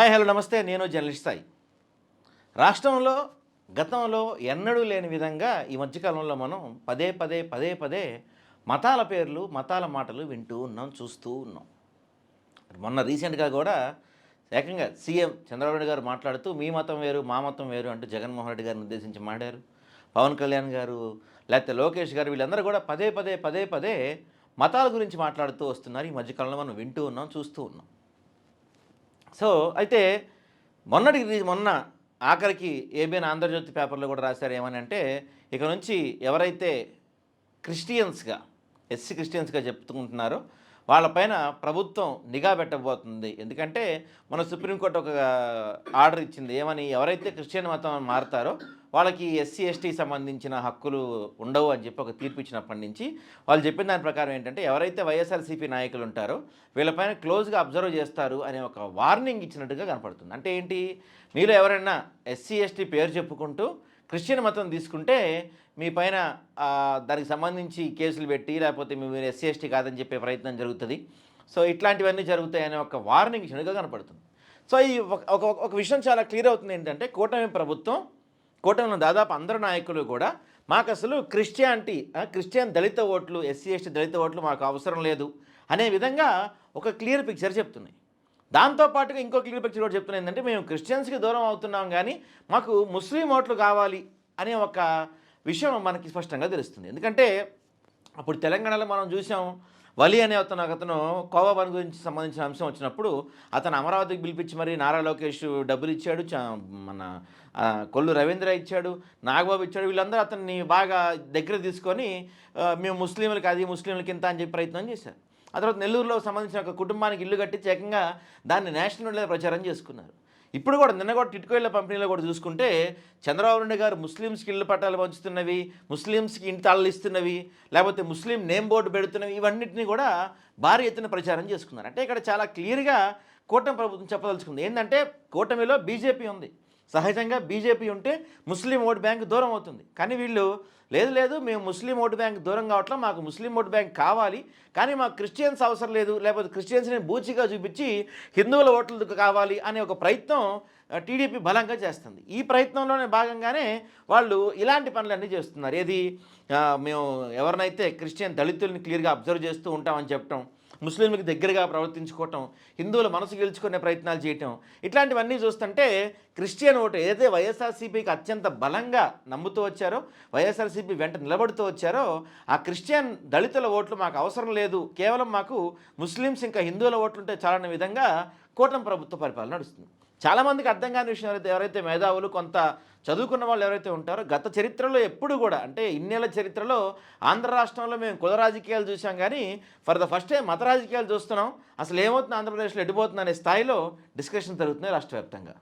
Hi hello నమస్తే. నేను journalist Sai. రాష్ట్రంలో గతంలో ఎన్నడూ లేని విధంగా ఈ మధ్యకాలంలో మనం పదే పదే మతాల పేర్లు, మతాల మాటలు వింటూ ఉన్నాం, చూస్తూ ఉన్నాం. మొన్న రీసెంట్‌గా కూడా ఏకంగా సీఎం చంద్రబాబు నాయుడు గారు మాట్లాడుతూ మీ మతం వేరు, మా మతం వేరు అంటూ జగన్మోహన్ రెడ్డి గారిని ఉద్దేశించి మాట్లాడారు. పవన్ కళ్యాణ్ గారు, లేకపోతే లోకేష్ గారు వీళ్ళందరూ కూడా పదే పదే మతాల గురించి మాట్లాడుతూ వస్తున్నారు. ఈ మధ్యకాలంలో మనం వింటూ ఉన్నాం, చూస్తూ ఉన్నాం. సో, అయితే మొన్న ఆఖరికి ఏబిఎన్ ఆంధ్రజ్యోతి పేపర్‌లో కూడా రాశారు ఏమనంటే, ఇక నుంచి ఎవరైతే క్రిస్టియన్స్‌గా, ఎస్సీ క్రిస్టియన్స్‌గా చెప్పుకుంటున్నారో వాళ్ళపైన ప్రభుత్వం నిఘా పెట్టబోతుంది. ఎందుకంటే మన సుప్రీంకోర్టు ఒక ఆర్డర్ ఇచ్చింది. ఏమని, ఎవరైతే క్రిస్టియన్ మతం మారతారో వాళ్ళకి ఎస్సీ, ఎస్టీకి సంబంధించిన హక్కులు ఉండవు అని చెప్పి ఒక తీర్పు ఇచ్చినప్పటి నుంచి వాళ్ళు చెప్పిన దాని ప్రకారం ఏంటంటే, ఎవరైతే వైఎస్ఆర్‌సీపీ నాయకులు ఉంటారో వీళ్ళపైన క్లోజ్‌గా అబ్జర్వ్ చేస్తారు అనే ఒక వార్నింగ్ ఇచ్చినట్టుగా కనపడుతుంది. అంటే ఏంటి, మీలో ఎవరైనా ఎస్సీ, ఎస్టీ పేరు చెప్పుకుంటూ క్రిస్టియన్ మతం తీసుకుంటే మీ పైన దానికి సంబంధించి కేసులు పెట్టి, లేకపోతే మీరు ఎస్సీ, ఎస్టీ కాదని చెప్పే ప్రయత్నం జరుగుతుంది. సో, ఇట్లాంటివన్నీ జరుగుతాయనే ఒక వార్నింగ్ ఇచ్చినట్టుగా కనపడుతుంది. సో, ఈ ఒక విషయం చాలా క్లియర్ అవుతుంది ఏంటంటే, కూటమిలో దాదాపు అందరు నాయకులు కూడా మాకసలు క్రిస్టియన్ దళిత ఓట్లు, ఎస్సీ, ఎస్టీ దళిత ఓట్లు మాకు అవసరం లేదు అనే విధంగా ఒక క్లియర్ పిక్చర్ చెప్తున్నాయి. దాంతో పాటుగా ఇంకో క్లియర్ పిక్చర్ కూడా చెప్తున్నది ఏంటంటే, మేము క్రిస్టియన్స్‌కి దూరం అవుతున్నాం కానీ మాకు ముస్లిం ఓట్లు కావాలి అనే ఒక విషయం మనకి స్పష్టంగా తెలుస్తుంది. ఎందుకంటే అప్పుడు తెలంగాణలో మనం చూసాం, వలి అనే ఒకతను కోవా వన్ గురించి సంబంధించిన అంశం వచ్చినప్పుడు అతను అమరావతికి పిలిపించి మరి నారా లోకేష్ డబ్బులు ఇచ్చాడు, మన కొల్లు రవీంద్ర ఇచ్చాడు, నాగబాబు ఇచ్చాడు. వీళ్ళందరూ అతన్ని బాగా దగ్గర తీసుకొని మేము ముస్లింలకి అది, ముస్లింలకి ఇంత అని చెప్పి ప్రయత్నం చేశారు. ఆ తర్వాత నెల్లూరులో సంబంధించిన ఒక కుటుంబానికి ఇల్లు కట్టించి ఏకంగా దాన్ని నేషనల్ వైడ్‌గా ప్రచారం చేసుకున్నారు. ఇప్పుడు కూడా నిన్న కూడా టిట్కో ఇళ్ల పంపిణీలో కూడా చూసుకుంటే చంద్రబాబు నాయుడు గారు ముస్లిమ్స్‌కి ఇళ్ల పట్టాలు పంచుతున్నవి, ముస్లిమ్స్‌కి ఇంటి తాళాలు ఇస్తున్నవి, లేకపోతే ముస్లిం నేమ్ బోర్డు పెడుతున్నవి, ఇవన్నిటిని కూడా భారీ ఎత్తున ప్రచారం చేసుకున్నారు. అంటే ఇక్కడ చాలా క్లియర్‌గా కూటమి ప్రభుత్వం చెప్పదలుచుకుంది ఏంటంటే, కూటమిలో బీజేపీ ఉంది. సహజంగా బీజేపీ ఉంటే ముస్లిం ఓటు బ్యాంక్ దూరం అవుతుంది. కానీ వీళ్ళు లేదు మేము ముస్లిం ఓటు బ్యాంక్ దూరం కావట్లా, మాకు ముస్లిం ఓటు బ్యాంక్ కావాలి, కానీ మాకు క్రిస్టియన్స్ అవసరం లేదు, లేకపోతే క్రిస్టియన్స్ని బూచిగా చూపించి హిందువుల ఓట్లు కావాలి అనే ఒక ప్రయత్నం టీడీపీ బలంగా చేస్తుంది. ఈ ప్రయత్నంలోనే భాగంగానే వాళ్ళు ఇలాంటి పనులన్నీ చేస్తున్నారు. ఏది, మేము ఎవరినైతే క్రిస్టియన్ దళితుల్ని క్లియర్గా అబ్జర్వ్ చేస్తూ ఉంటామని చెప్పటం, ముస్లింలకు దగ్గరగా ప్రవర్తించుకోవటం, హిందువుల మనసు గెలుచుకునే ప్రయత్నాలు చేయటం, ఇట్లాంటివన్నీ చూస్తుంటే క్రిస్టియన్ ఓటు ఏదైతే వైఎస్ఆర్సీపీకి అత్యంత బలంగా నమ్ముతూ వచ్చారో, వైఎస్ఆర్సీపీ వెంట నిలబడుతూ వచ్చారో, ఆ క్రిస్టియన్ దళితుల ఓట్లు మాకు అవసరం లేదు, కేవలం మాకు ముస్లిమ్స్ ఇంకా హిందువుల ఓట్లుంటే చాలనే విధంగా కూటమి ప్రభుత్వ పరిపాలన నడుస్తుంది. చాలామందికి అర్థం కాని విషయం ఎవరైతే మేధావులు, కొంత చదువుకున్న వాళ్ళు ఎవరైతే ఉంటారో, గత చరిత్రలో ఎప్పుడు కూడా, అంటే ఇన్నేళ్ల చరిత్రలో ఆంధ్ర రాష్ట్రంలో మేము కుల రాజకీయాలు చూసాం కానీ ఫర్ ద ఫస్ట్ టైం మత రాజకీయాలు చూస్తున్నాం. అసలు ఏమవుతుంది ఆంధ్రప్రదేశ్లో, ఎడిపోతుంది అనే స్థాయిలో డిస్కషన్ జరుగుతున్నాయి రాష్ట్ర వ్యాప్తంగా.